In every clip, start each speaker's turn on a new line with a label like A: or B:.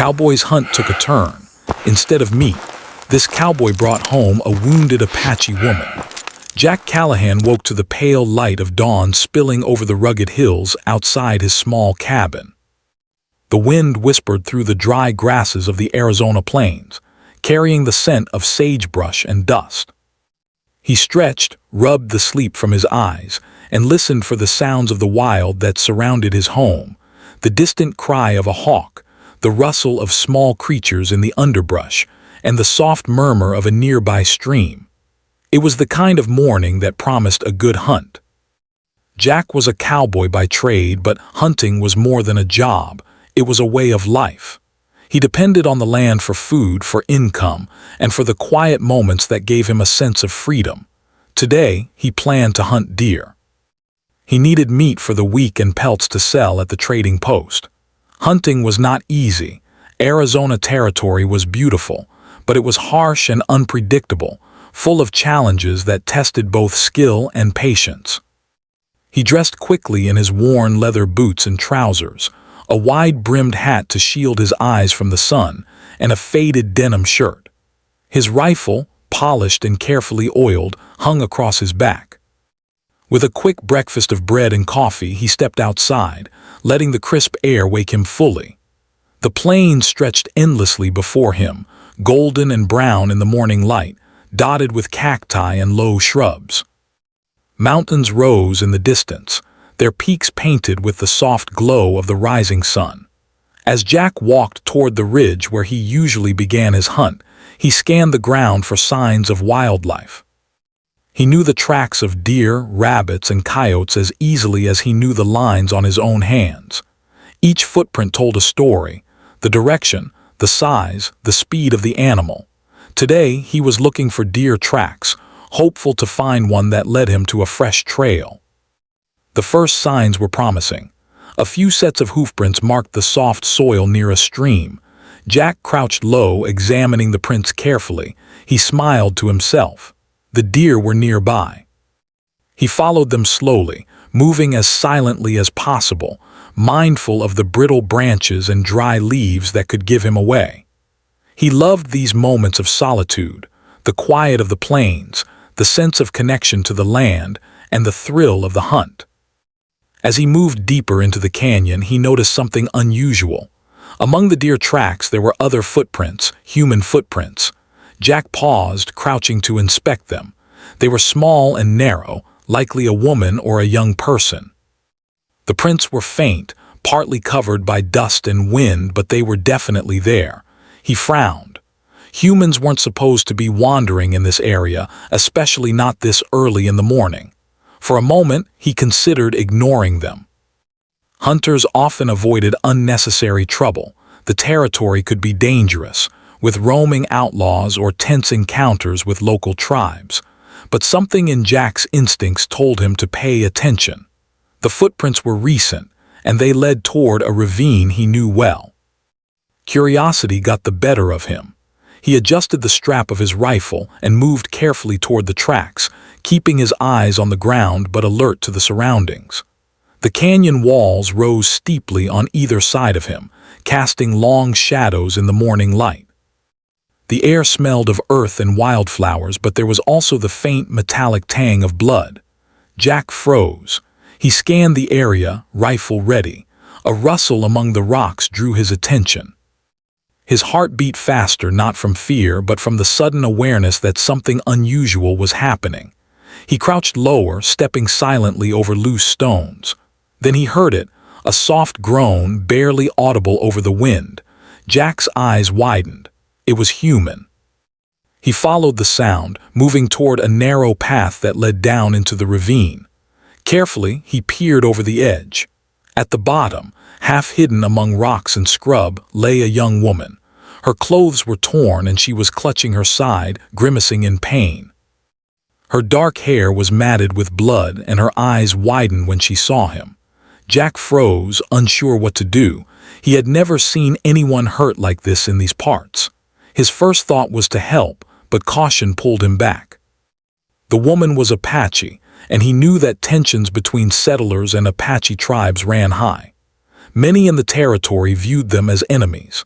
A: Cowboy's hunt took a turn. Instead of meat, this cowboy brought home a wounded Apache woman. Jack Callahan woke to the pale light of dawn spilling over the rugged hills outside his small cabin. The wind whispered through the dry grasses of the Arizona plains, carrying the scent of sagebrush and dust. He stretched, rubbed the sleep from his eyes, and listened for the sounds of the wild that surrounded his home, the distant cry of a hawk, the rustle of small creatures in the underbrush, and the soft murmur of a nearby stream. It was the kind of morning that promised a good hunt. Jack was a cowboy by trade, but hunting was more than a job. It was a way of life. He depended on the land for food, for income, and for the quiet moments that gave him a sense of freedom. Today, he planned to hunt deer. He needed meat for the week and pelts to sell at the trading post. Hunting was not easy. Arizona territory was beautiful, but it was harsh and unpredictable, full of challenges that tested both skill and patience. He dressed quickly in his worn leather boots and trousers, a wide-brimmed hat to shield his eyes from the sun, and a faded denim shirt. His rifle, polished and carefully oiled, hung across his back. With a quick breakfast of bread and coffee, he stepped outside, letting the crisp air wake him fully. The plains stretched endlessly before him, golden and brown in the morning light, dotted with cacti and low shrubs. Mountains rose in the distance, their peaks painted with the soft glow of the rising sun. As Jack walked toward the ridge where he usually began his hunt, he scanned the ground for signs of wildlife. He knew the tracks of deer, rabbits, and coyotes as easily as he knew the lines on his own hands. Each footprint told a story, the direction, the size, the speed of the animal. Today, he was looking for deer tracks, hopeful to find one that led him to a fresh trail. The first signs were promising. A few sets of hoofprints marked the soft soil near a stream. Jack crouched low, examining the prints carefully. He smiled to himself. The deer were nearby. He followed them slowly, moving as silently as possible, mindful of the brittle branches and dry leaves that could give him away. He loved these moments of solitude, the quiet of the plains, the sense of connection to the land, and the thrill of the hunt. As he moved deeper into the canyon, he noticed something unusual. Among the deer tracks, there were other footprints, human footprints. Jack paused, crouching to inspect them. They were small and narrow, likely a woman or a young person. The prints were faint, partly covered by dust and wind, but they were definitely there. He frowned. Humans weren't supposed to be wandering in this area, especially not this early in the morning. For a moment, he considered ignoring them. Hunters often avoided unnecessary trouble. The territory could be dangerous, with roaming outlaws or tense encounters with local tribes. But something in Jack's instincts told him to pay attention. The footprints were recent, and they led toward a ravine he knew well. Curiosity got the better of him. He adjusted the strap of his rifle and moved carefully toward the tracks, keeping his eyes on the ground but alert to the surroundings. The canyon walls rose steeply on either side of him, casting long shadows in the morning light. The air smelled of earth and wildflowers, but there was also the faint metallic tang of blood. Jack froze. He scanned the area, rifle ready. A rustle among the rocks drew his attention. His heart beat faster, not from fear, but from the sudden awareness that something unusual was happening. He crouched lower, stepping silently over loose stones. Then he heard it, a soft groan, barely audible over the wind. Jack's eyes widened. It was human. He followed the sound, moving toward a narrow path that led down into the ravine. Carefully, he peered over the edge. At the bottom, half hidden among rocks and scrub, lay a young woman. Her clothes were torn and she was clutching her side, grimacing in pain. Her dark hair was matted with blood and her eyes widened when she saw him. Jack froze, unsure what to do. He had never seen anyone hurt like this in these parts. His first thought was to help, but caution pulled him back. The woman was Apache, and he knew that tensions between settlers and Apache tribes ran high. Many in the territory viewed them as enemies.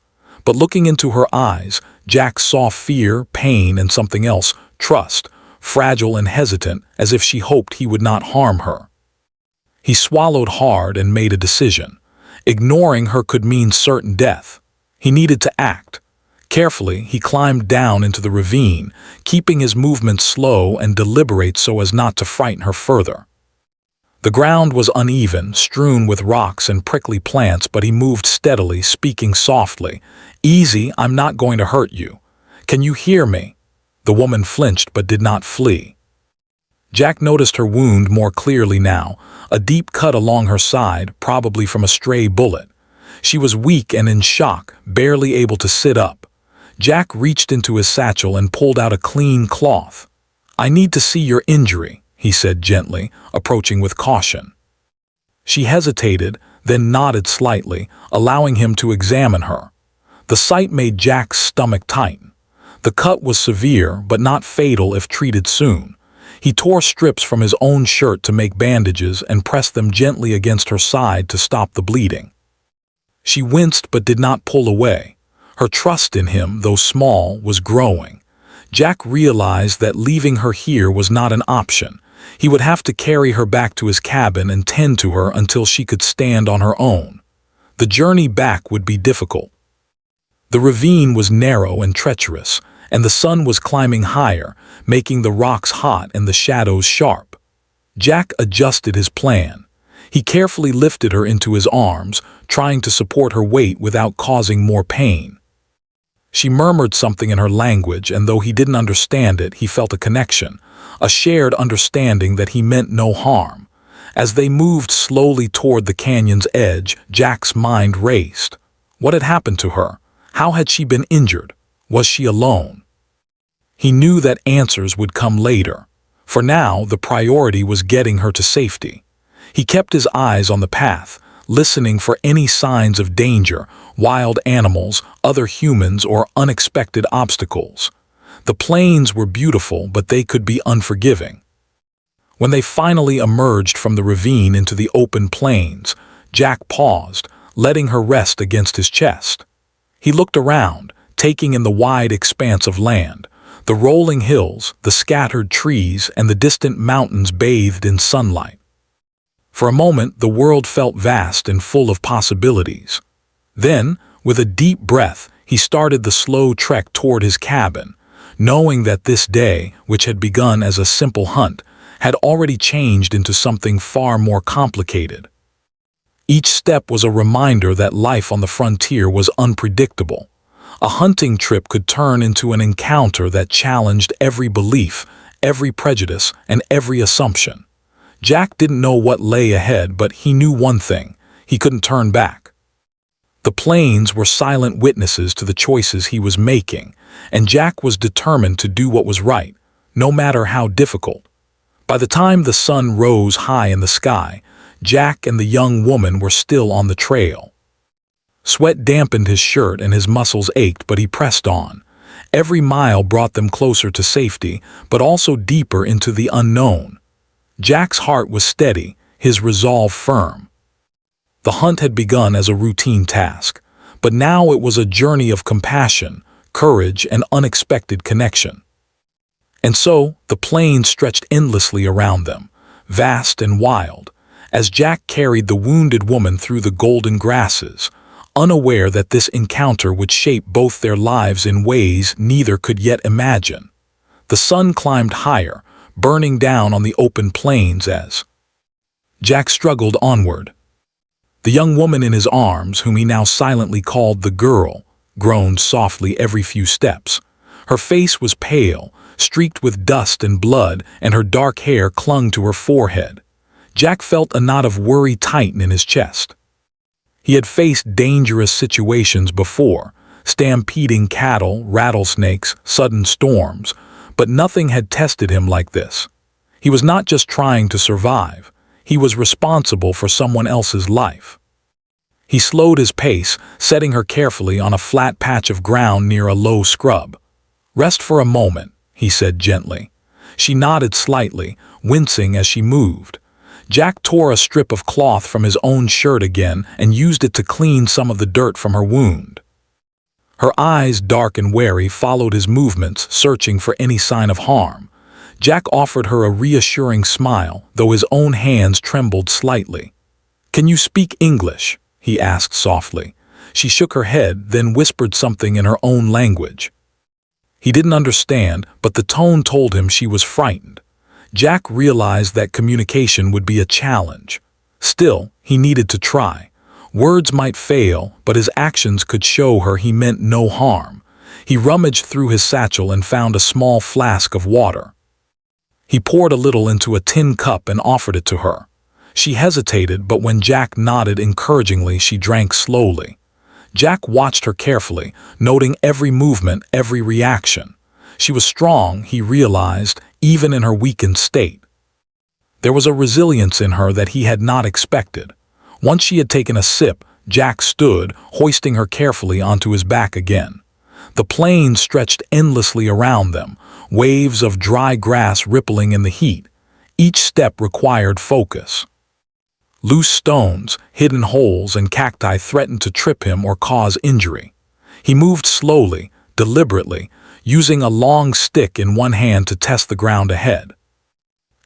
A: But looking into her eyes, Jack saw fear, pain, and something else, trust, fragile and hesitant, as if she hoped he would not harm her. He swallowed hard and made a decision. Ignoring her could mean certain death. He needed to act. Carefully, he climbed down into the ravine, keeping his movements slow and deliberate so as not to frighten her further. The ground was uneven, strewn with rocks and prickly plants, but he moved steadily, speaking softly. "Easy, I'm not going to hurt you. Can you hear me?" The woman flinched but did not flee. Jack noticed her wound more clearly now, a deep cut along her side, probably from a stray bullet. She was weak and in shock, barely able to sit up. Jack reached into his satchel and pulled out a clean cloth. "I need to see your injury," he said gently, approaching with caution. She hesitated, then nodded slightly, allowing him to examine her. The sight made Jack's stomach tighten. The cut was severe, but not fatal if treated soon. He tore strips from his own shirt to make bandages and pressed them gently against her side to stop the bleeding. She winced but did not pull away. Her trust in him, though small, was growing. Jack realized that leaving her here was not an option. He would have to carry her back to his cabin and tend to her until she could stand on her own. The journey back would be difficult. The ravine was narrow and treacherous, and the sun was climbing higher, making the rocks hot and the shadows sharp. Jack adjusted his plan. He carefully lifted her into his arms, trying to support her weight without causing more pain. She murmured something in her language, and though he didn't understand it, he felt a connection, a shared understanding that he meant no harm. As they moved slowly toward the canyon's edge, Jack's mind raced. What had happened to her? How had she been injured? Was she alone? He knew that answers would come later. For now, the priority was getting her to safety. He kept his eyes on the path, listening for any signs of danger, wild animals, other humans, or unexpected obstacles. The plains were beautiful, but they could be unforgiving. When they finally emerged from the ravine into the open plains, Jack paused, letting her rest against his chest. He looked around, taking in the wide expanse of land. The rolling hills, the scattered trees, and the distant mountains bathed in sunlight. For a moment, the world felt vast and full of possibilities. Then, with a deep breath, he started the slow trek toward his cabin, knowing that this day, which had begun as a simple hunt, had already changed into something far more complicated. Each step was a reminder that life on the frontier was unpredictable. A hunting trip could turn into an encounter that challenged every belief, every prejudice, and every assumption. Jack didn't know what lay ahead, but he knew one thing: he couldn't turn back. The plains were silent witnesses to the choices he was making, and Jack was determined to do what was right, no matter how difficult. By the time the sun rose high in the sky, Jack and the young woman were still on the trail. Sweat dampened his shirt and his muscles ached, but he pressed on. Every mile brought them closer to safety, but also deeper into the unknown. Jack's heart was steady, his resolve firm. The hunt had begun as a routine task, but now it was a journey of compassion, courage, and unexpected connection. And so, the plains stretched endlessly around them, vast and wild, as Jack carried the wounded woman through the golden grasses, unaware that this encounter would shape both their lives in ways neither could yet imagine. The sun climbed higher, burning down on the open plains as Jack struggled onward. The young woman in his arms, whom he now silently called the girl, groaned softly every few steps. Her face was pale, streaked with dust and blood, and her dark hair clung to her forehead. Jack felt a knot of worry tighten in his chest. He had faced dangerous situations before, stampeding cattle, rattlesnakes, sudden storms, but nothing had tested him like this. He was not just trying to survive, he was responsible for someone else's life. He slowed his pace, setting her carefully on a flat patch of ground near a low scrub. "Rest for a moment," he said gently. She nodded slightly, wincing as she moved. Jack tore a strip of cloth from his own shirt again and used it to clean some of the dirt from her wound. Her eyes, dark and wary, followed his movements, searching for any sign of harm. Jack offered her a reassuring smile, though his own hands trembled slightly. "Can you speak English?" he asked softly. She shook her head, then whispered something in her own language. He didn't understand, but the tone told him she was frightened. Jack realized that communication would be a challenge. Still, he needed to try. Words might fail, but his actions could show her he meant no harm. He rummaged through his satchel and found a small flask of water. He poured a little into a tin cup and offered it to her. She hesitated, but when Jack nodded encouragingly, she drank slowly. Jack watched her carefully, noting every movement, every reaction. She was strong, he realized, even in her weakened state. There was a resilience in her that he had not expected. Once she had taken a sip, Jack stood, hoisting her carefully onto his back again. The plains stretched endlessly around them, waves of dry grass rippling in the heat. Each step required focus. Loose stones, hidden holes, and cacti threatened to trip him or cause injury. He moved slowly, deliberately, using a long stick in one hand to test the ground ahead.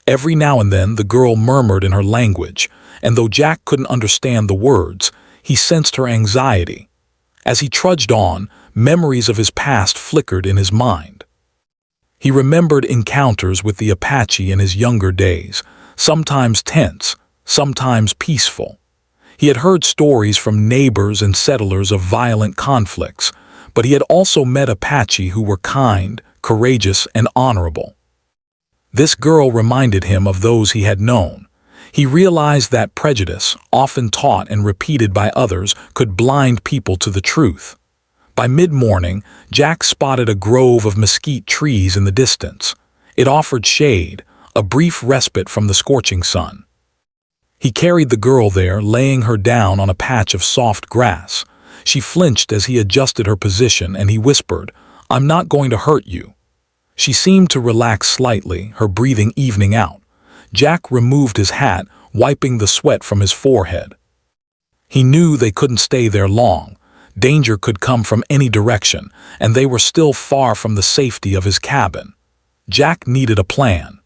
A: Every now and then the girl murmured in her language, and though Jack couldn't understand the words, he sensed her anxiety. As he trudged on, memories of his past flickered in his mind. He remembered encounters with the Apache in his younger days, sometimes tense, sometimes peaceful. He had heard stories from neighbors and settlers of violent conflicts, but he had also met Apache who were kind, courageous, and honorable. This girl reminded him of those he had known. He realized that prejudice, often taught and repeated by others, could blind people to the truth. By mid-morning, Jack spotted a grove of mesquite trees in the distance. It offered shade, a brief respite from the scorching sun. He carried the girl there, laying her down on a patch of soft grass. She flinched as he adjusted her position, and he whispered, "I'm not going to hurt you." She seemed to relax slightly, her breathing evening out. Jack removed his hat, wiping the sweat from his forehead. He knew they couldn't stay there long. Danger could come from any direction, and they were still far from the safety of his cabin. Jack needed a plan.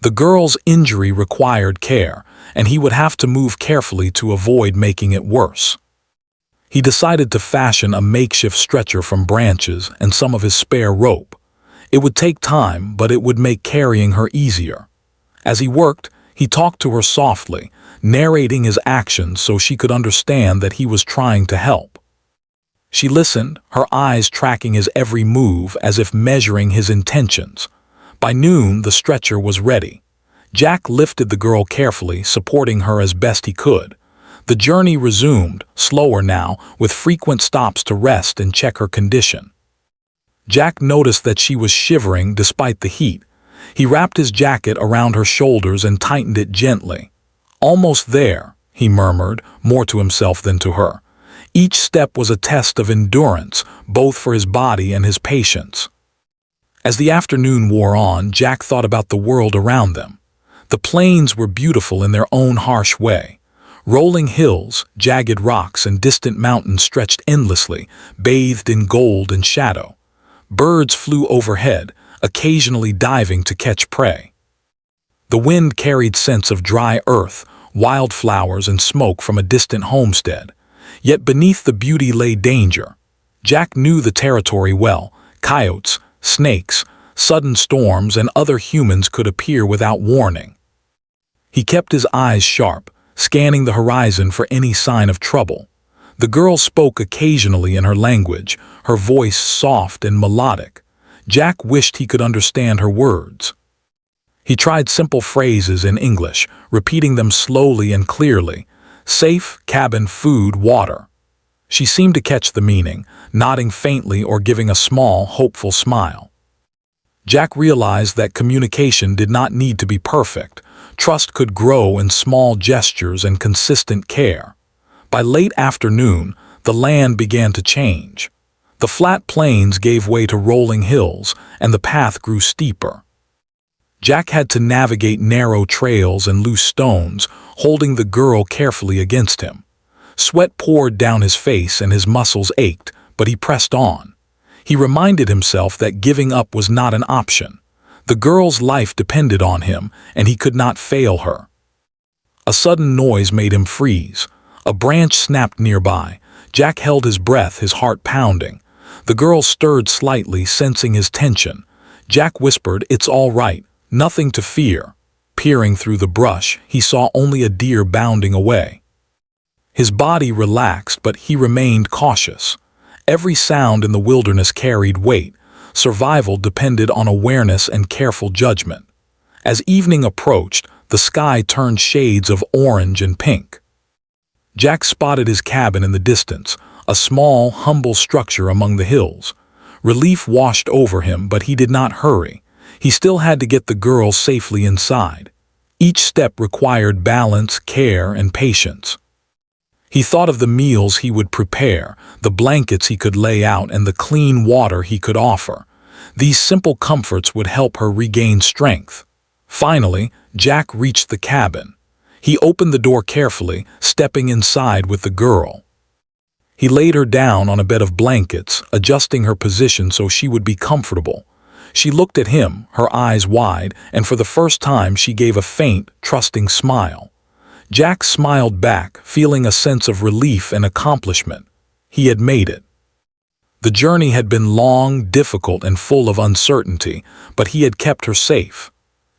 A: The girl's injury required care, and he would have to move carefully to avoid making it worse. He decided to fashion a makeshift stretcher from branches and some of his spare rope. It would take time, but it would make carrying her easier. As he worked, he talked to her softly, narrating his actions so she could understand that he was trying to help. She listened, her eyes tracking his every move as if measuring his intentions. By noon, the stretcher was ready. Jack lifted the girl carefully, supporting her as best he could. The journey resumed, slower now, with frequent stops to rest and check her condition. Jack noticed that she was shivering despite the heat. He wrapped his jacket around her shoulders and tightened it gently. "Almost there," he murmured, more to himself than to her. Each step was a test of endurance, both for his body and his patience. As the afternoon wore on, Jack thought about the world around them. The plains were beautiful in their own harsh way. Rolling hills, jagged rocks, and distant mountains stretched endlessly, bathed in gold and shadow. Birds flew overhead, occasionally diving to catch prey. The wind carried scents of dry earth, wildflowers, and smoke from a distant homestead. Yet beneath the beauty lay danger. Jack knew the territory well. Coyotes, snakes, sudden storms, and other humans could appear without warning. He kept his eyes sharp, scanning the horizon for any sign of trouble. The girl spoke occasionally in her language, her voice soft and melodic. Jack wished he could understand her words. He tried simple phrases in English, repeating them slowly and clearly. Safe, cabin, food, water. She seemed to catch the meaning, nodding faintly or giving a small, hopeful smile. Jack realized that communication did not need to be perfect. Trust could grow in small gestures and consistent care. By late afternoon, the land began to change. The flat plains gave way to rolling hills, and the path grew steeper. Jack had to navigate narrow trails and loose stones, holding the girl carefully against him. Sweat poured down his face and his muscles ached, but he pressed on. He reminded himself that giving up was not an option. The girl's life depended on him, and he could not fail her. A sudden noise made him freeze. A branch snapped nearby. Jack held his breath, his heart pounding. The girl stirred slightly, sensing his tension. Jack whispered, "It's all right, nothing to fear." Peering through the brush, he saw only a deer bounding away. His body relaxed, but he remained cautious. Every sound in the wilderness carried weight. Survival depended on awareness and careful judgment. As evening approached, the sky turned shades of orange and pink. Jack spotted his cabin in the distance, a small, humble structure among the hills. Relief washed over him, but he did not hurry. He still had to get the girl safely inside. Each step required balance, care, and patience. He thought of the meals he would prepare, the blankets he could lay out, and the clean water he could offer. These simple comforts would help her regain strength. Finally, Jack reached the cabin. He opened the door carefully, stepping inside with the girl. He laid her down on a bed of blankets, adjusting her position so she would be comfortable. She looked at him, her eyes wide, and for the first time she gave a faint, trusting smile. Jack smiled back, feeling a sense of relief and accomplishment. He had made it. The journey had been long, difficult, and full of uncertainty, but he had kept her safe.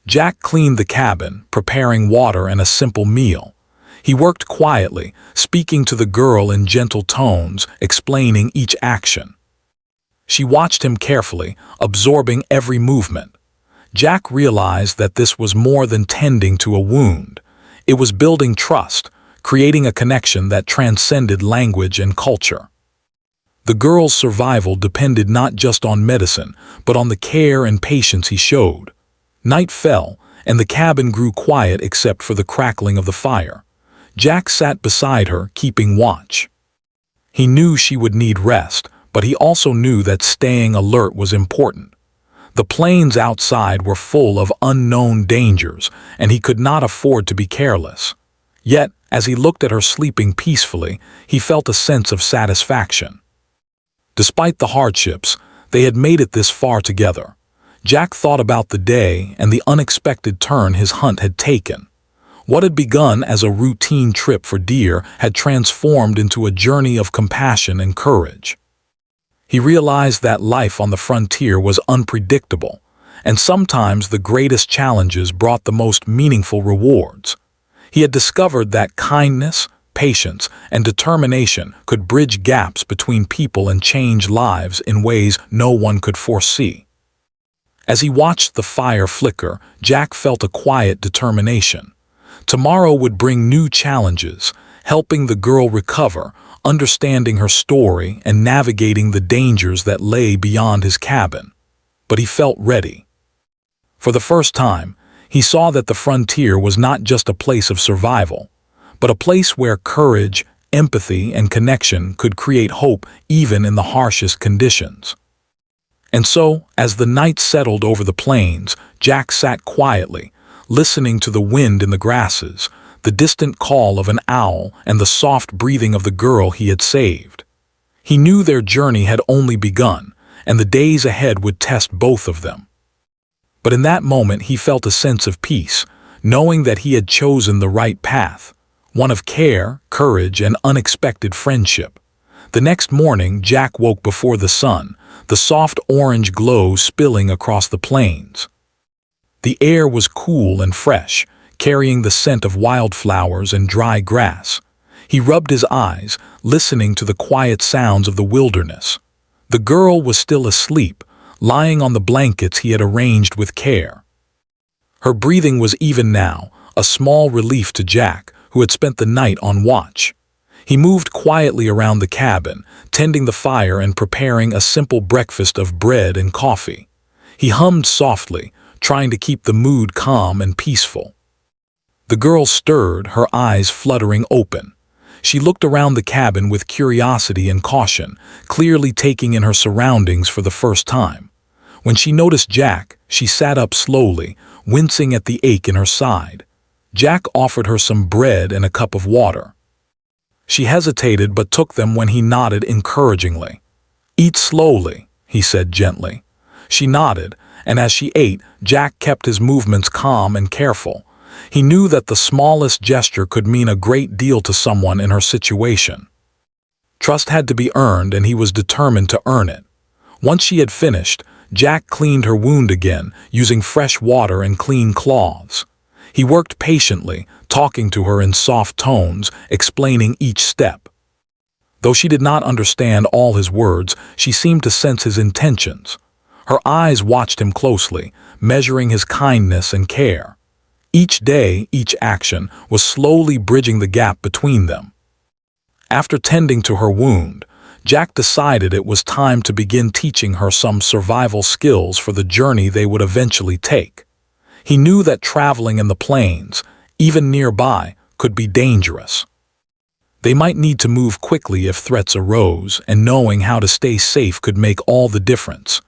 A: Jack cleaned the cabin, preparing water and a simple meal. He worked quietly, speaking to the girl in gentle tones, explaining each action. She watched him carefully, absorbing every movement. Jack realized that this was more than tending to a wound. It was building trust, creating a connection that transcended language and culture. The girl's survival depended not just on medicine, but on the care and patience he showed. Night fell, and the cabin grew quiet except for the crackling of the fire. Jack sat beside her, keeping watch. He knew she would need rest, but he also knew that staying alert was important. The plains outside were full of unknown dangers, and he could not afford to be careless. Yet, as he looked at her sleeping peacefully, he felt a sense of satisfaction. Despite the hardships, they had made it this far together. Jack thought about the day and the unexpected turn his hunt had taken. What had begun as a routine trip for deer had transformed into a journey of compassion and courage. He realized that life on the frontier was unpredictable, and sometimes the greatest challenges brought the most meaningful rewards. He had discovered that kindness, patience, and determination could bridge gaps between people and change lives in ways no one could foresee. As he watched the fire flicker, Jack felt a quiet determination. Tomorrow would bring new challenges, helping the girl recover, understanding her story, and navigating the dangers that lay beyond his cabin. But he felt ready. For the first time, he saw that the frontier was not just a place of survival, but a place where courage, empathy, and connection could create hope even in the harshest conditions. And so, as the night settled over the plains, Jack sat quietly, listening to the wind in the grasses, the distant call of an owl, and the soft breathing of the girl he had saved. He knew their journey had only begun, and the days ahead would test both of them. But in that moment he felt a sense of peace, knowing that he had chosen the right path, one of care, courage, and unexpected friendship. The next morning, Jack woke before the sun, the soft orange glow spilling across the plains. The air was cool and fresh, carrying the scent of wildflowers and dry grass. He rubbed his eyes, listening to the quiet sounds of the wilderness. The girl was still asleep, lying on the blankets he had arranged with care. Her breathing was even now, a small relief to Jack, who had spent the night on watch. He moved quietly around the cabin, tending the fire and preparing a simple breakfast of bread and coffee. He hummed softly, trying to keep the mood calm and peaceful. The girl stirred, her eyes fluttering open. She looked around the cabin with curiosity and caution, clearly taking in her surroundings for the first time. When she noticed Jack, she sat up slowly, wincing at the ache in her side. Jack offered her some bread and a cup of water. She hesitated but took them when he nodded encouragingly. "Eat slowly," he said gently. She nodded, and as she ate, Jack kept his movements calm and careful. He knew that the smallest gesture could mean a great deal to someone in her situation. Trust had to be earned, and he was determined to earn it. Once she had finished, Jack cleaned her wound again, using fresh water and clean cloths. He worked patiently, talking to her in soft tones, explaining each step. Though she did not understand all his words, she seemed to sense his intentions. Her eyes watched him closely, measuring his kindness and care. Each day, each action, was slowly bridging the gap between them. After tending to her wound, Jack decided it was time to begin teaching her some survival skills for the journey they would eventually take. He knew that traveling in the plains, even nearby, could be dangerous. They might need to move quickly if threats arose, and knowing how to stay safe could make all the difference.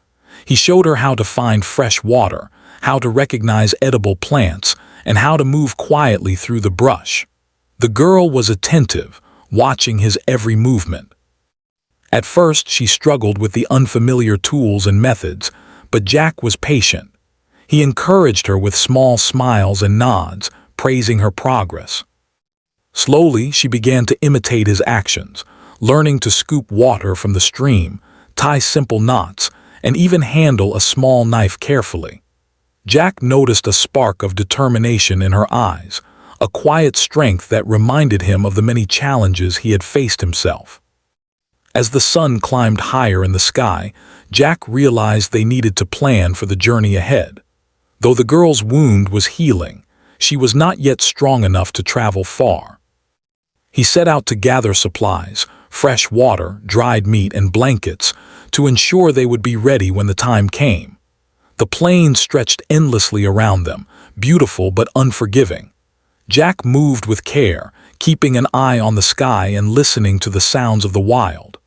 A: He showed her how to find fresh water, how to recognize edible plants, and how to move quietly through the brush. The girl was attentive, watching his every movement. At first, she struggled with the unfamiliar tools and methods, but Jack was patient. He encouraged her with small smiles and nods, praising her progress. Slowly, she began to imitate his actions, learning to scoop water from the stream, tie simple knots, and even handle a small knife carefully. Jack noticed a spark of determination in her eyes, a quiet strength that reminded him of the many challenges he had faced himself. As the sun climbed higher in the sky, Jack realized they needed to plan for the journey ahead. Though the girl's wound was healing, she was not yet strong enough to travel far. He set out to gather supplies, fresh water, dried meat, and blankets, to ensure they would be ready when the time came. The plains stretched endlessly around them, beautiful but unforgiving. Jack moved with care, keeping an eye on the sky and listening to the sounds of the wild.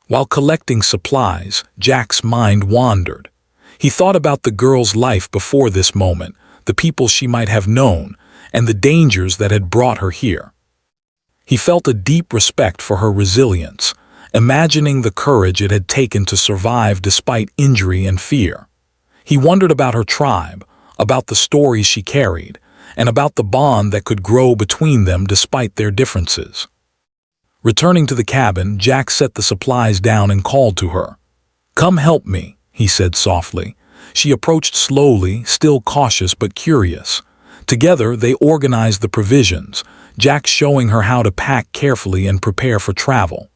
A: While collecting supplies, Jack's mind wandered. He thought about the girl's life before this moment, the people she might have known, and the dangers that had brought her here. He felt a deep respect for her resilience, imagining the courage it had taken to survive despite injury and fear. He wondered about her tribe, about the stories she carried, and about the bond that could grow between them despite their differences. Returning to the cabin, Jack set the supplies down and called to her. "Come help me," he said softly. She approached slowly, still cautious but curious. Together, they organized the provisions, Jack showing her how to pack carefully and prepare for travel.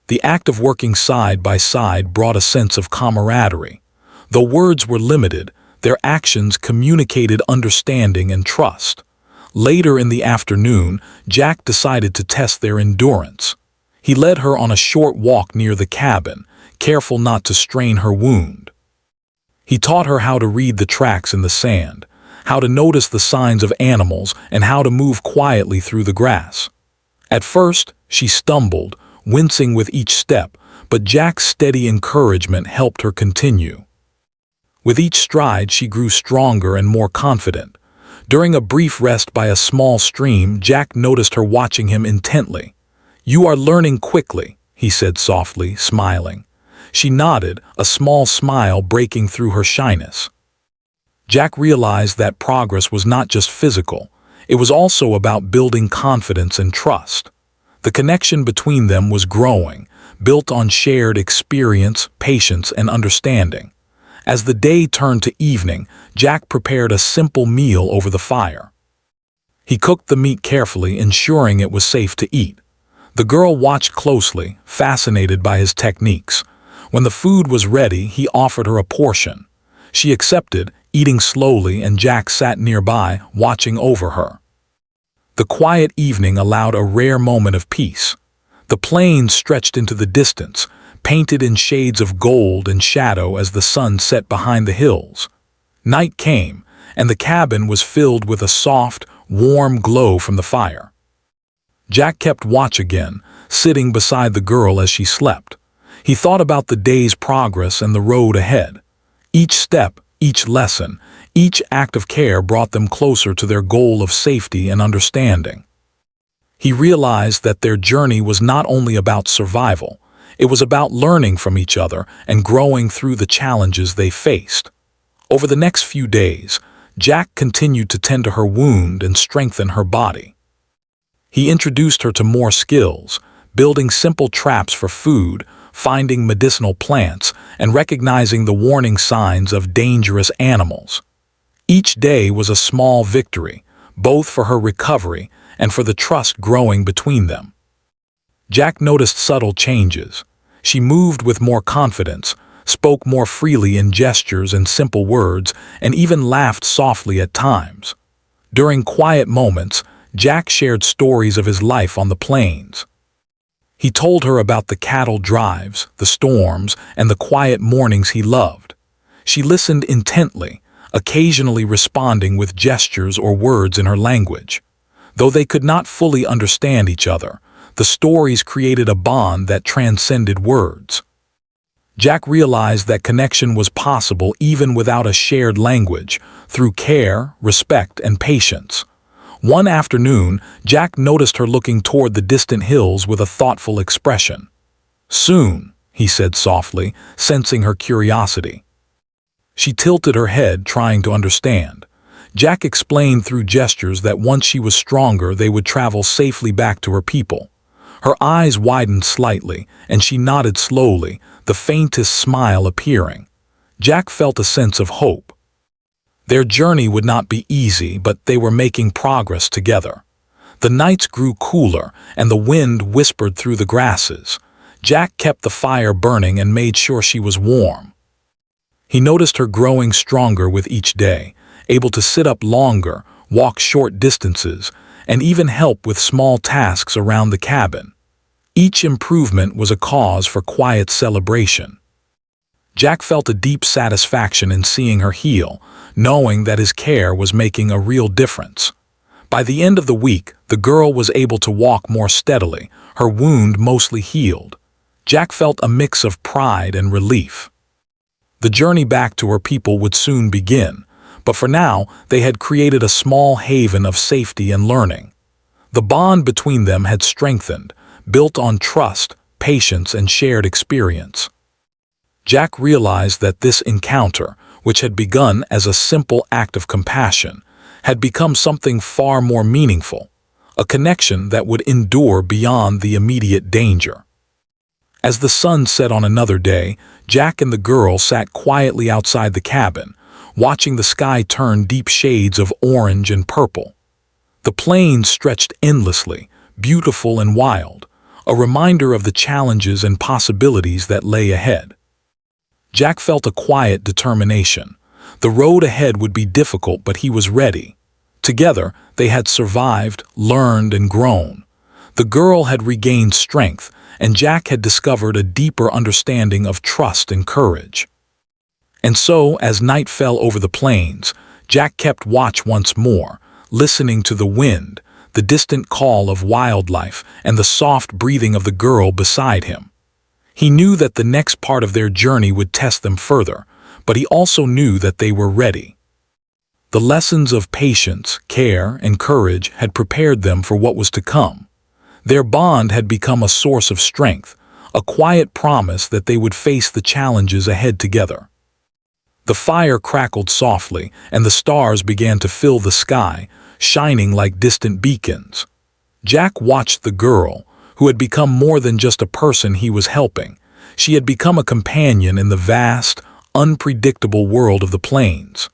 A: The act of working side by side brought a sense of camaraderie. Though words were limited, their actions communicated understanding and trust. Later in the afternoon, Jack decided to test their endurance. He led her on a short walk near the cabin, careful not to strain her wound. He taught her how to read the tracks in the sand, how to notice the signs of animals, and how to move quietly through the grass. At first, she stumbled, wincing with each step, but Jack's steady encouragement helped her continue. With each stride, she grew stronger and more confident. During a brief rest by a small stream, Jack noticed her watching him intently. "You are learning quickly," he said softly, smiling. She nodded, a small smile breaking through her shyness. Jack realized that progress was not just physical, it was also about building confidence and trust. The connection between them was growing, built on shared experience, patience, and understanding. As the day turned to evening, Jack prepared a simple meal over the fire. He cooked the meat carefully, ensuring it was safe to eat. The girl watched closely, fascinated by his techniques. When the food was ready, he offered her a portion. She accepted, eating slowly, and Jack sat nearby, watching over her. The quiet evening allowed a rare moment of peace. The plains stretched into the distance, painted in shades of gold and shadow as the sun set behind the hills. Night came, and the cabin was filled with a soft, warm glow from the fire. Jack kept watch again, sitting beside the girl as she slept. He thought about the day's progress and the road ahead. Each step, each lesson, each act of care brought them closer to their goal of safety and understanding. He realized that their journey was not only about survival, It was about learning from each other and growing through the challenges they faced. Over the next few days, Jack continued to tend to her wound and strengthen her body. He introduced her to more skills, building simple traps for food, finding medicinal plants, and recognizing the warning signs of dangerous animals. Each day was a small victory, both for her recovery and for the trust growing between them. Jack noticed subtle changes. She moved with more confidence, spoke more freely in gestures and simple words, and even laughed softly at times. During quiet moments, Jack shared stories of his life on the plains. He told her about the cattle drives, the storms, and the quiet mornings he loved. She listened intently, occasionally responding with gestures or words in her language. Though they could not fully understand each other, the stories created a bond that transcended words. Jack realized that connection was possible even without a shared language, through care, respect, and patience. One afternoon, Jack noticed her looking toward the distant hills with a thoughtful expression. "Soon," he said softly, sensing her curiosity. She tilted her head, trying to understand. Jack explained through gestures that once she was stronger, they would travel safely back to her people. Her eyes widened slightly, and she nodded slowly, the faintest smile appearing. Jack felt a sense of hope. Their journey would not be easy, but they were making progress together. The nights grew cooler, and the wind whispered through the grasses. Jack kept the fire burning and made sure she was warm. He noticed her growing stronger with each day, able to sit up longer, walk short distances, and even help with small tasks around the cabin. Each improvement was a cause for quiet celebration. Jack felt a deep satisfaction in seeing her heal, knowing that his care was making a real difference. By the end of the week, the girl was able to walk more steadily, her wound mostly healed. Jack felt a mix of pride and relief. The journey back to her people would soon begin, but for now, they had created a small haven of safety and learning. The bond between them had strengthened, built on trust, patience, and shared experience. Jack realized that this encounter, which had begun as a simple act of compassion, had become something far more meaningful, a connection that would endure beyond the immediate danger. As the sun set on another day, Jack and the girl sat quietly outside the cabin, watching the sky turn deep shades of orange and purple. The plains stretched endlessly, beautiful and wild, a reminder of the challenges and possibilities that lay ahead. Jack felt a quiet determination. The road ahead would be difficult, but he was ready. Together, they had survived, learned, and grown. The girl had regained strength, and Jack had discovered a deeper understanding of trust and courage. And so, as night fell over the plains, Jack kept watch once more, listening to the wind, the distant call of wildlife, and the soft breathing of the girl beside him. He knew that the next part of their journey would test them further, but he also knew that they were ready. The lessons of patience, care, and courage had prepared them for what was to come. Their bond had become a source of strength, a quiet promise that they would face the challenges ahead together. The fire crackled softly, and the stars began to fill the sky, shining like distant beacons. Jack watched the girl, who had become more than just a person he was helping. She had become a companion in the vast, unpredictable world of the plains.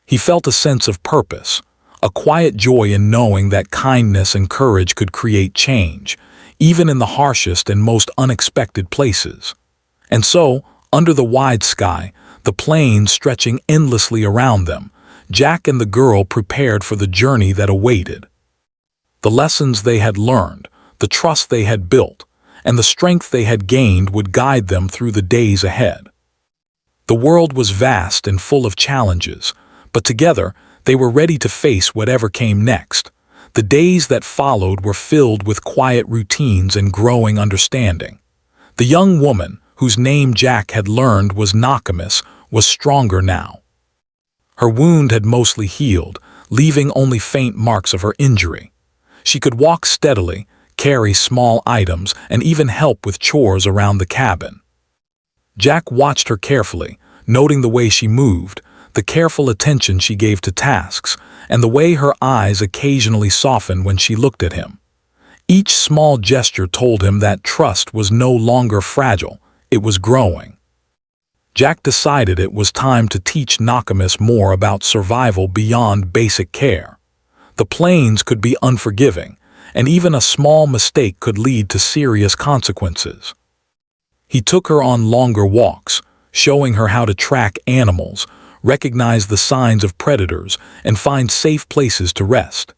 A: He felt a sense of purpose, a quiet joy in knowing that kindness and courage could create change, even in the harshest and most unexpected places. And so, under the wide sky, the plains stretching endlessly around them, Jack and the girl prepared for the journey that awaited. The lessons they had learned, the trust they had built, and the strength they had gained would guide them through the days ahead. The world was vast and full of challenges, but together they were ready to face whatever came next. The days that followed were filled with quiet routines and growing understanding. The young woman, whose name Jack had learned was Nakamis, was stronger now. Her wound had mostly healed, leaving only faint marks of her injury. She could walk steadily, carry small items, and even help with chores around the cabin. Jack watched her carefully, noting the way she moved, the careful attention she gave to tasks, and the way her eyes occasionally softened when she looked at him. Each small gesture told him that trust was no longer fragile, it was growing. Jack decided it was time to teach Nakamis more about survival beyond basic care. The plains could be unforgiving, and even a small mistake could lead to serious consequences. He took her on longer walks, showing her how to track animals, recognize the signs of predators, and find safe places to rest.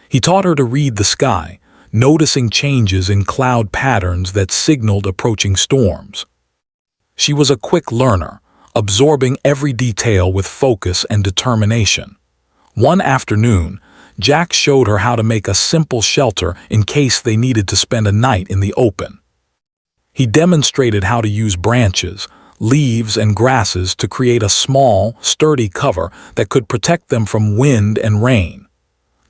A: He taught her to read the sky, noticing changes in cloud patterns that signaled approaching storms. She was a quick learner, absorbing every detail with focus and determination. One afternoon, Jack showed her how to make a simple shelter in case they needed to spend a night in the open. He demonstrated how to use branches, leaves, and grasses to create a small, sturdy cover that could protect them from wind and rain.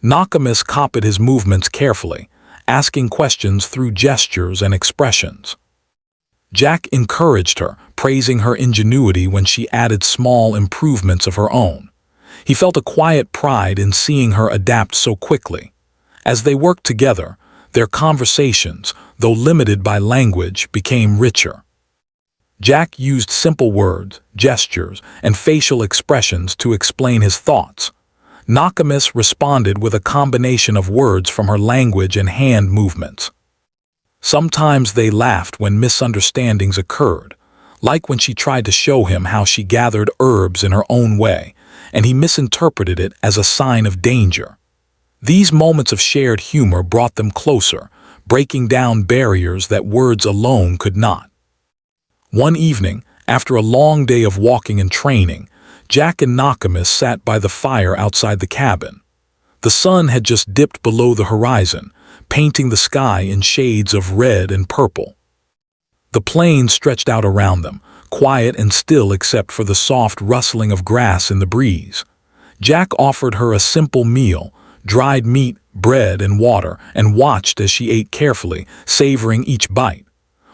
A: Nakamis copied his movements carefully, asking questions through gestures and expressions. Jack encouraged her, praising her ingenuity when she added small improvements of her own. He felt a quiet pride in seeing her adapt so quickly. As they worked together, their conversations, though limited by language, became richer. Jack used simple words, gestures, and facial expressions to explain his thoughts. Nakamis responded with a combination of words from her language and hand movements. Sometimes they laughed when misunderstandings occurred, like when she tried to show him how she gathered herbs in her own way, and he misinterpreted it as a sign of danger. These moments of shared humor brought them closer, breaking down barriers that words alone could not. One evening, after a long day of walking and training, Jack and Nakamis sat by the fire outside the cabin. The sun had just dipped below the horizon, painting the sky in shades of red and purple. The plains stretched out around them, quiet and still except for the soft rustling of grass in the breeze. Jack offered her a simple meal, dried meat, bread, and water, and watched as she ate carefully, savoring each bite.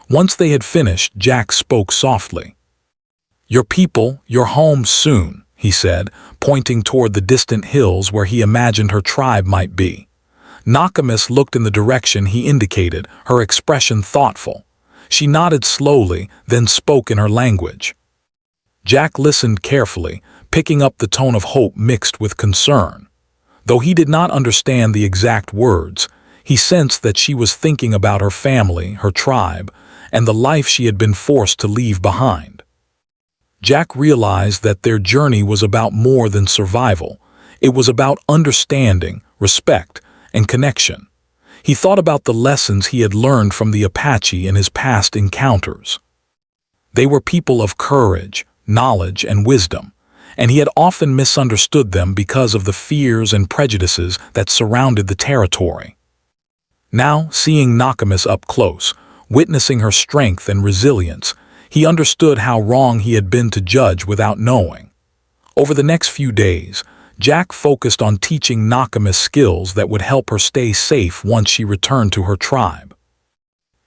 A: Once they had finished, Jack spoke softly. "Your people, your home soon," he said, pointing toward the distant hills where he imagined her tribe might be. Nakamis looked in the direction he indicated, her expression thoughtful. She nodded slowly, then spoke in her language. Jack listened carefully, picking up the tone of hope mixed with concern. Though he did not understand the exact words, he sensed that she was thinking about her family, her tribe, and the life she had been forced to leave behind. Jack realized that their journey was about more than survival. It was about understanding, respect, and connection. He thought about the lessons he had learned from the Apache in his past encounters. They were people of courage, knowledge, and wisdom, and he had often misunderstood them because of the fears and prejudices that surrounded the territory. Now, seeing Nakamis up close, witnessing her strength and resilience, he understood how wrong he had been to judge without knowing. Over the next few days, Jack focused on teaching Nakamis skills that would help her stay safe once she returned to her tribe.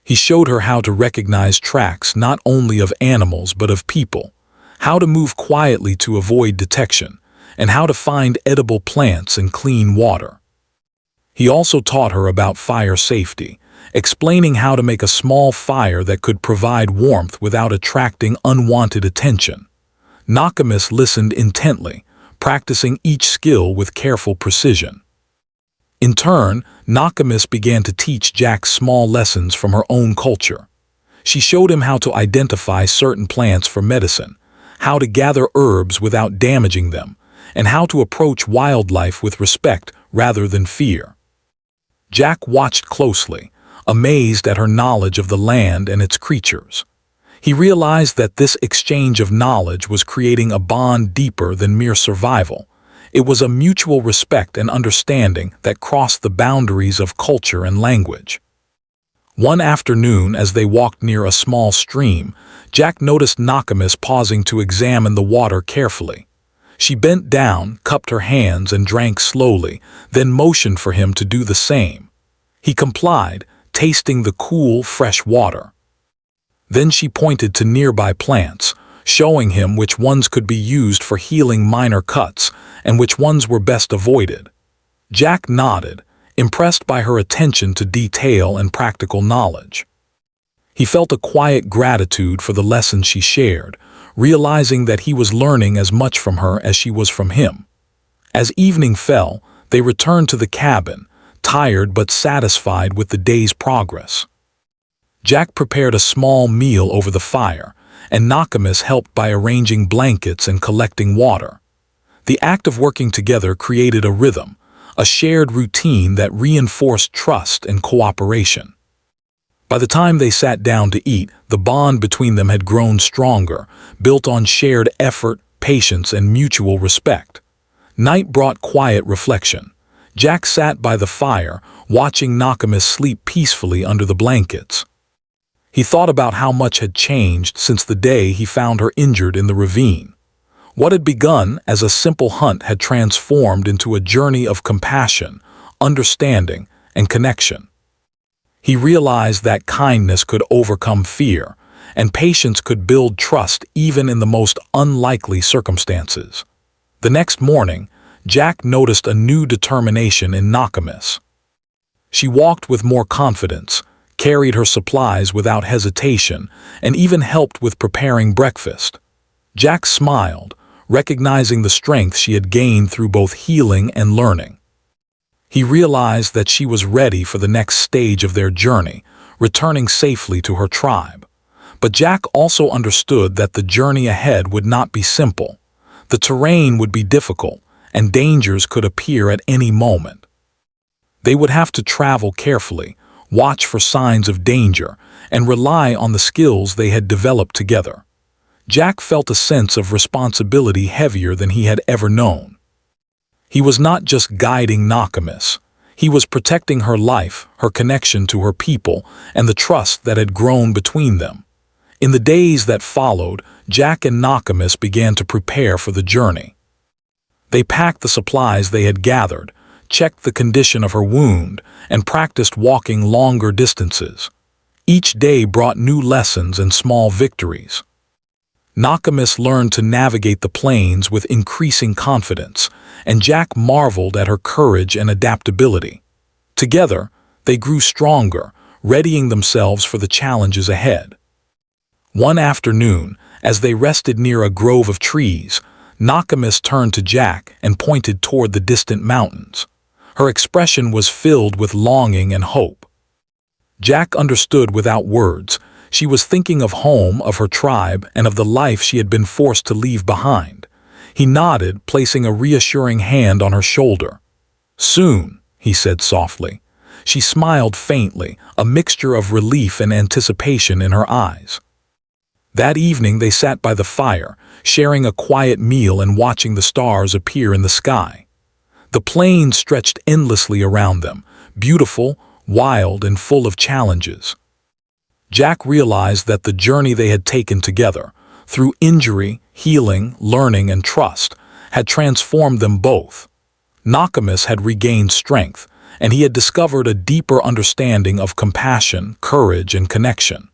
A: He showed her how to recognize tracks not only of animals but of people, how to move quietly to avoid detection, and how to find edible plants and clean water. He also taught her about fire safety, explaining how to make a small fire that could provide warmth without attracting unwanted attention. Nakamis listened intently, practicing each skill with careful precision. In turn, Nakamis began to teach Jack small lessons from her own culture. She showed him how to identify certain plants for medicine, how to gather herbs without damaging them, and how to approach wildlife with respect rather than fear. Jack watched closely, amazed at her knowledge of the land and its creatures. He realized that this exchange of knowledge was creating a bond deeper than mere survival. It was a mutual respect and understanding that crossed the boundaries of culture and language. One afternoon, as they walked near a small stream, Jack noticed Nakamis pausing to examine the water carefully. She bent down, cupped her hands, and drank slowly, then motioned for him to do the same. He complied, tasting the cool, fresh water. Then she pointed to nearby plants, showing him which ones could be used for healing minor cuts and which ones were best avoided. Jack nodded, impressed by her attention to detail and practical knowledge. He felt a quiet gratitude for the lessons she shared, realizing that he was learning as much from her as she was from him. As evening fell, they returned to the cabin, tired but satisfied with the day's progress. Jack prepared a small meal over the fire, and Nakamis helped by arranging blankets and collecting water. The act of working together created a rhythm, a shared routine that reinforced trust and cooperation. By the time they sat down to eat, the bond between them had grown stronger, built on shared effort, patience, and mutual respect. Night brought quiet reflection. Jack sat by the fire, watching Nakamis sleep peacefully under the blankets. He thought about how much had changed since the day he found her injured in the ravine. What had begun as a simple hunt had transformed into a journey of compassion, understanding, and connection. He realized that kindness could overcome fear, and patience could build trust even in the most unlikely circumstances. The next morning, Jack noticed a new determination in Nakamis. She walked with more confidence, carried her supplies without hesitation, and even helped with preparing breakfast. Jack smiled, recognizing the strength she had gained through both healing and learning. He realized that she was ready for the next stage of their journey, returning safely to her tribe. But Jack also understood that the journey ahead would not be simple. The terrain would be difficult, and dangers could appear at any moment. They would have to travel carefully, watch for signs of danger, and rely on the skills they had developed together. Jack felt a sense of responsibility heavier than he had ever known. He was not just guiding Nakamis. He was protecting her life, her connection to her people, and the trust that had grown between them. In the days that followed, Jack and Nakamis began to prepare for the journey. They packed the supplies they had gathered, checked the condition of her wound, and practiced walking longer distances. Each day brought new lessons and small victories. Nakamis learned to navigate the plains with increasing confidence, and Jack marveled at her courage and adaptability. Together, they grew stronger, readying themselves for the challenges ahead. One afternoon, as they rested near a grove of trees, Nakamis turned to Jack and pointed toward the distant mountains. Her expression was filled with longing and hope. Jack understood without words. She was thinking of home, of her tribe, and of the life she had been forced to leave behind. He nodded, placing a reassuring hand on her shoulder. "Soon," he said softly. She smiled faintly, a mixture of relief and anticipation in her eyes. That evening they sat by the fire, sharing a quiet meal and watching the stars appear in the sky. The plains stretched endlessly around them, beautiful, wild, and full of challenges. Jack realized that the journey they had taken together, through injury, healing, learning, and trust, had transformed them both. Nakamis had regained strength, and he had discovered a deeper understanding of compassion, courage, and connection.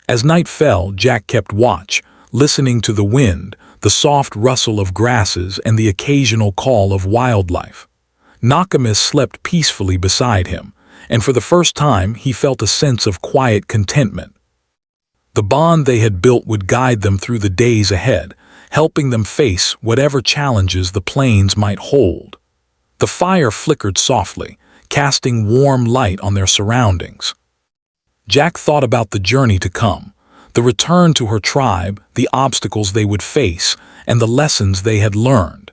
A: As night fell, Jack kept watch, listening to the wind, the soft rustle of grasses, and the occasional call of wildlife. Nakamis slept peacefully beside him, and for the first time he felt a sense of quiet contentment. The bond they had built would guide them through the days ahead, helping them face whatever challenges the plains might hold. The fire flickered softly, casting warm light on their surroundings. Jack thought about the journey to come, the return to her tribe, the obstacles they would face, and the lessons they had learned.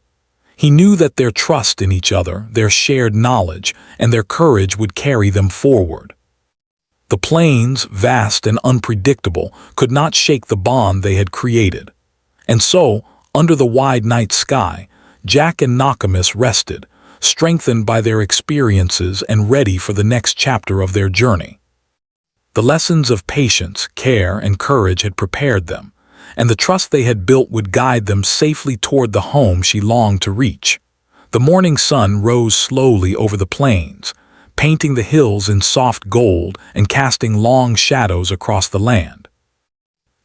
A: He knew that their trust in each other, their shared knowledge, and their courage would carry them forward. The plains, vast and unpredictable, could not shake the bond they had created. And so, under the wide night sky, Jack and Nakamis rested, strengthened by their experiences and ready for the next chapter of their journey. The lessons of patience, care, and courage had prepared them, and the trust they had built would guide them safely toward the home she longed to reach. The morning sun rose slowly over the plains, painting the hills in soft gold and casting long shadows across the land.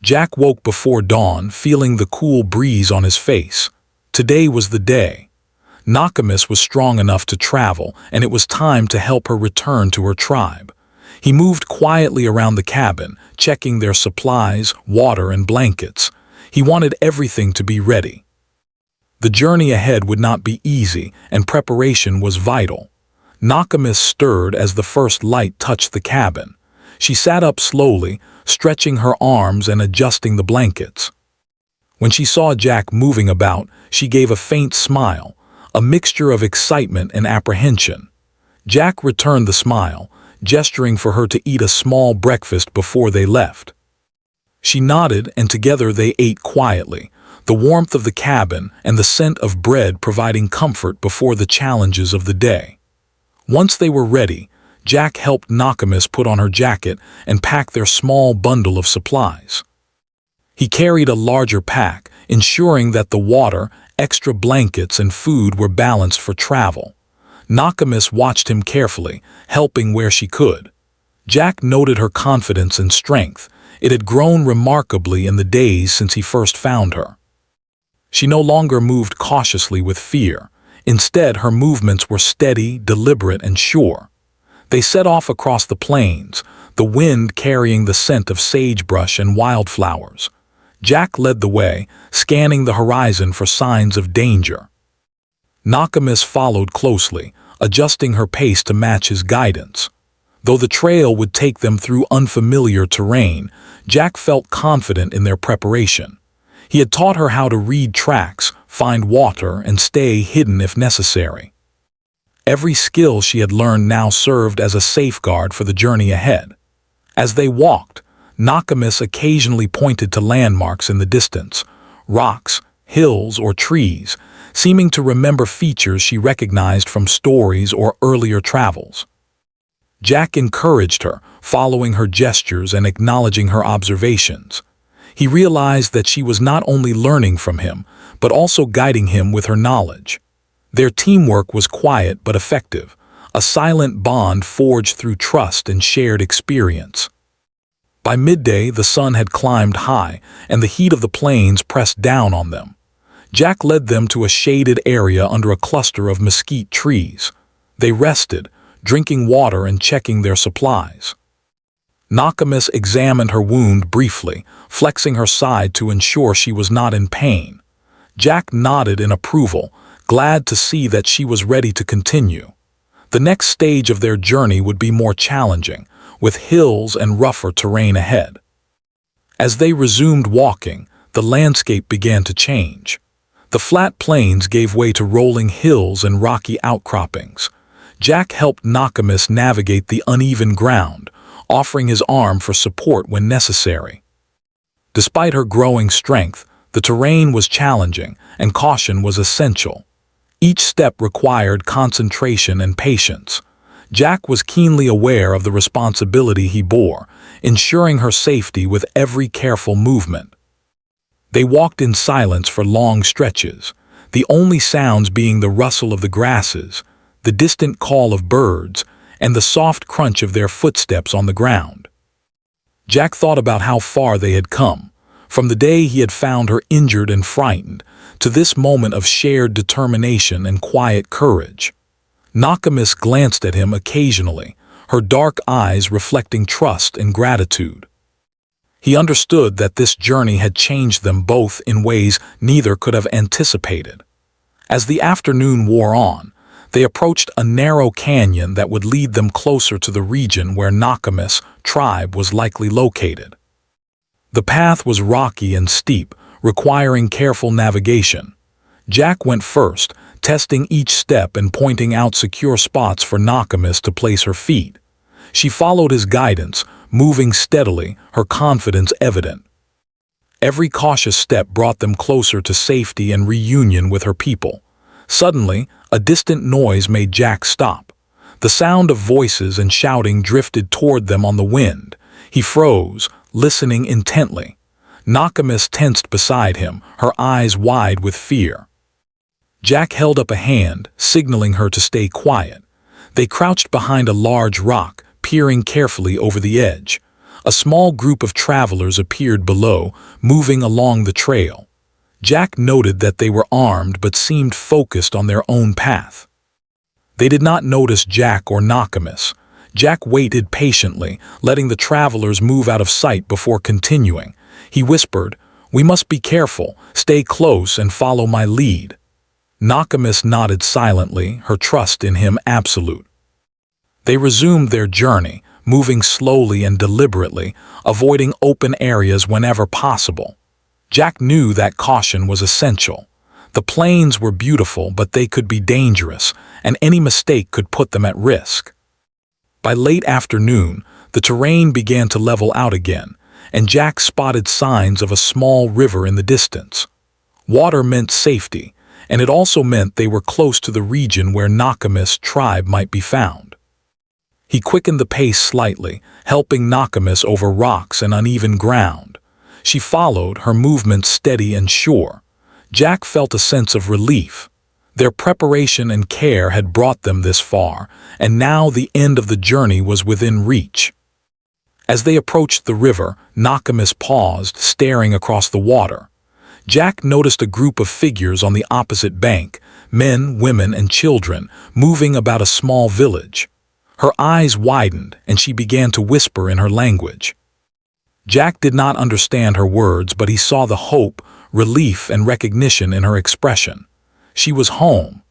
A: Jack woke before dawn, feeling the cool breeze on his face. Today was the day. Nakamis was strong enough to travel, and it was time to help her return to her tribe. He moved quietly around the cabin, checking their supplies, water, and blankets. He wanted everything to be ready. The journey ahead would not be easy, and preparation was vital. Nakamis stirred as the first light touched the cabin. She sat up slowly, stretching her arms and adjusting the blankets. When she saw Jack moving about, she gave a faint smile, a mixture of excitement and apprehension. Jack returned the smile, gesturing for her to eat a small breakfast before they left. She nodded, and together they ate quietly, the warmth of the cabin and the scent of bread providing comfort before the challenges of the day. Once they were ready, Jack helped Nakamis put on her jacket and pack their small bundle of supplies. He carried a larger pack, ensuring that the water, extra blankets, and food were balanced for travel. Nakamis watched him carefully, helping where she could. Jack noted her confidence and strength. It had grown remarkably in the days since he first found her. She no longer moved cautiously with fear. Instead, her movements were steady, deliberate, and sure. They set off across the plains, the wind carrying the scent of sagebrush and wildflowers. Jack led the way, scanning the horizon for signs of danger. Nakamis followed closely, adjusting her pace to match his guidance. Though the trail would take them through unfamiliar terrain, Jack felt confident in their preparation. He had taught her how to read tracks, find water, and stay hidden if necessary. Every skill she had learned now served as a safeguard for the journey ahead. As they walked, Nakamis occasionally pointed to landmarks in the distance, rocks, hills, or trees, seeming to remember features she recognized from stories or earlier travels. Jack encouraged her, following her gestures and acknowledging her observations. He realized that she was not only learning from him, but also guiding him with her knowledge. Their teamwork was quiet but effective, a silent bond forged through trust and shared experience. By midday, the sun had climbed high, and the heat of the plains pressed down on them. Jack led them to a shaded area under a cluster of mesquite trees. They rested, drinking water and checking their supplies. Nakamis examined her wound briefly, flexing her side to ensure she was not in pain. Jack nodded in approval, glad to see that she was ready to continue. The next stage of their journey would be more challenging, with hills and rougher terrain ahead. As they resumed walking, the landscape began to change. The flat plains gave way to rolling hills and rocky outcroppings. Jack helped Nakamis navigate the uneven ground, offering his arm for support when necessary. Despite her growing strength, the terrain was challenging, and caution was essential. Each step required concentration and patience. Jack was keenly aware of the responsibility he bore, ensuring her safety with every careful movement. They walked in silence for long stretches, the only sounds being the rustle of the grasses, the distant call of birds, and the soft crunch of their footsteps on the ground. Jack thought about how far they had come, from the day he had found her injured and frightened, to this moment of shared determination and quiet courage. Nakamis glanced at him occasionally, her dark eyes reflecting trust and gratitude. He understood that this journey had changed them both in ways neither could have anticipated. As the afternoon wore on, they approached a narrow canyon that would lead them closer to the region where Nakamis' tribe was likely located. The path was rocky and steep, requiring careful navigation. Jack went first, testing each step and pointing out secure spots for Nakamis to place her feet. She followed his guidance, moving steadily, her confidence evident. Every cautious step brought them closer to safety and reunion with her people. Suddenly, a distant noise made Jack stop. The sound of voices and shouting drifted toward them on the wind. He froze, listening intently. Nakamis tensed beside him, her eyes wide with fear. Jack held up a hand, signaling her to stay quiet. They crouched behind a large rock, peering carefully over the edge. A small group of travelers appeared below, moving along the trail. Jack noted that they were armed but seemed focused on their own path. They did not notice Jack or Nakamis. Jack waited patiently, letting the travelers move out of sight before continuing. He whispered, "We must be careful, stay close and follow my lead." Nakamis nodded silently, her trust in him absolute. They resumed their journey, moving slowly and deliberately, avoiding open areas whenever possible. Jack knew that caution was essential. The plains were beautiful, but they could be dangerous, and any mistake could put them at risk. By late afternoon, the terrain began to level out again, and Jack spotted signs of a small river in the distance. Water meant safety, and it also meant they were close to the region where Nakamis' tribe might be found. He quickened the pace slightly, helping Nakamis over rocks and uneven ground. She followed, her movements steady and sure. Jack felt a sense of relief. Their preparation and care had brought them this far, and now the end of the journey was within reach. As they approached the river, Nakamis paused, staring across the water. Jack noticed a group of figures on the opposite bank, men, women, and children, moving about a small village. Her eyes widened, and she began to whisper in her language. Jack did not understand her words, but he saw the hope, relief, and recognition in her expression. She was home.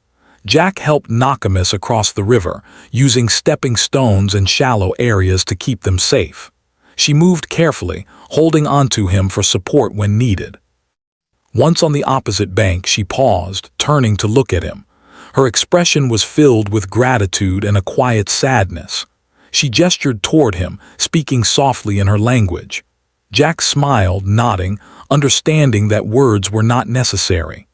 A: Jack helped Nakamis across the river, using stepping stones and shallow areas to keep them safe. She moved carefully, holding onto him for support when needed. Once on the opposite bank, she paused, turning to look at him. Her expression was filled with gratitude and a quiet sadness. She gestured toward him, speaking softly in her language. Jack smiled, nodding, understanding that words were not necessary.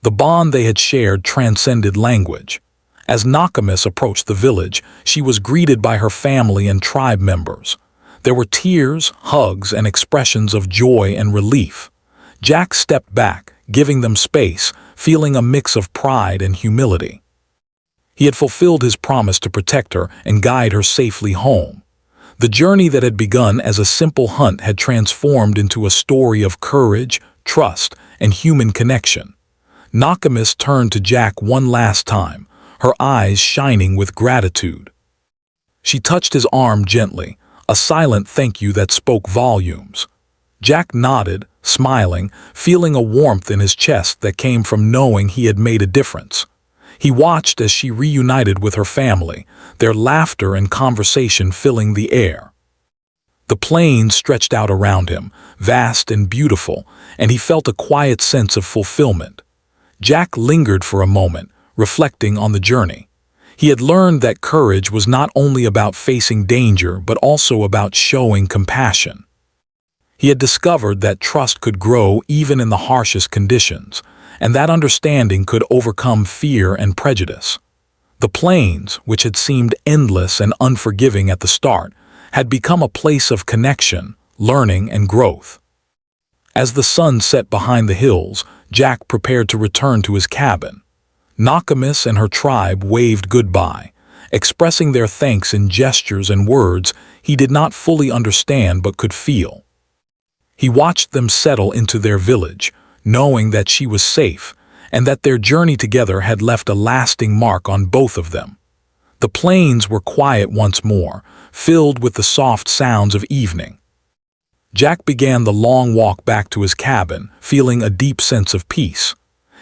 A: The bond they had shared transcended language. As Nakamis approached the village, she was greeted by her family and tribe members. There were tears, hugs, and expressions of joy and relief. Jack stepped back, giving them space, feeling a mix of pride and humility. He had fulfilled his promise to protect her and guide her safely home. The journey that had begun as a simple hunt had transformed into a story of courage, trust, and human connection. Nakamis turned to Jack one last time, her eyes shining with gratitude. She touched his arm gently, a silent thank you that spoke volumes. Jack nodded, smiling, feeling a warmth in his chest that came from knowing he had made a difference. He watched as she reunited with her family, their laughter and conversation filling the air. The plains stretched out around him, vast and beautiful, and he felt a quiet sense of fulfillment. Jack lingered for a moment, reflecting on the journey. He had learned that courage was not only about facing danger but also about showing compassion. He had discovered that trust could grow even in the harshest conditions, and that understanding could overcome fear and prejudice. The plains, which had seemed endless and unforgiving at the start, had become a place of connection, learning, and growth. As the sun set behind the hills, Jack prepared to return to his cabin. Nakamis and her tribe waved goodbye, expressing their thanks in gestures and words he did not fully understand but could feel. He watched them settle into their village, knowing that she was safe and that their journey together had left a lasting mark on both of them. The plains were quiet once more, filled with the soft sounds of evening. Jack began the long walk back to his cabin, feeling a deep sense of peace.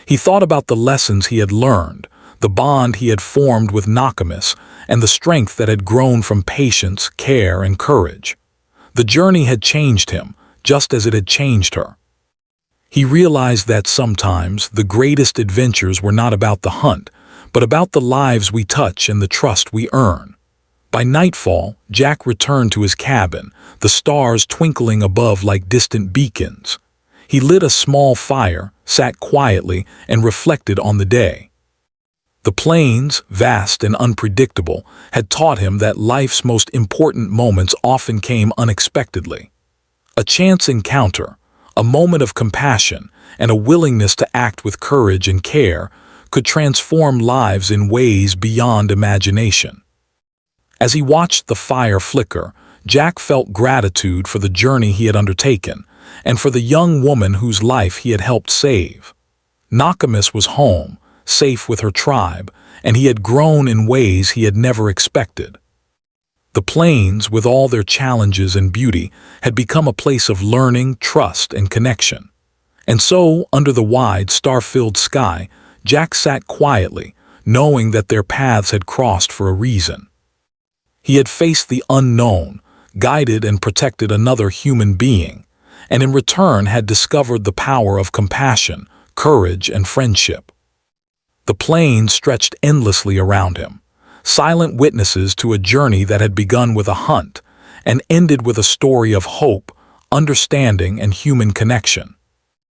A: He thought about the lessons he had learned, the bond he had formed with Nakamis, and the strength that had grown from patience, care, and courage. The journey had changed him, just as it had changed her. He realized that sometimes the greatest adventures were not about the hunt, but about the lives we touch and the trust we earn. By nightfall, Jack returned to his cabin, the stars twinkling above like distant beacons. He lit a small fire, sat quietly, and reflected on the day. The plains, vast and unpredictable, had taught him that life's most important moments often came unexpectedly. A chance encounter, a moment of compassion, and a willingness to act with courage and care could transform lives in ways beyond imagination. As he watched the fire flicker, Jack felt gratitude for the journey he had undertaken and for the young woman whose life he had helped save. Nakamis was home, safe with her tribe, and he had grown in ways he had never expected. The plains, with all their challenges and beauty, had become a place of learning, trust, and connection. And so, under the wide, star-filled sky, Jack sat quietly, knowing that their paths had crossed for a reason. He had faced the unknown, guided and protected another human being, and in return had discovered the power of compassion, courage, and friendship. The plains stretched endlessly around him, silent witnesses to a journey that had begun with a hunt and ended with a story of hope, understanding, and human connection.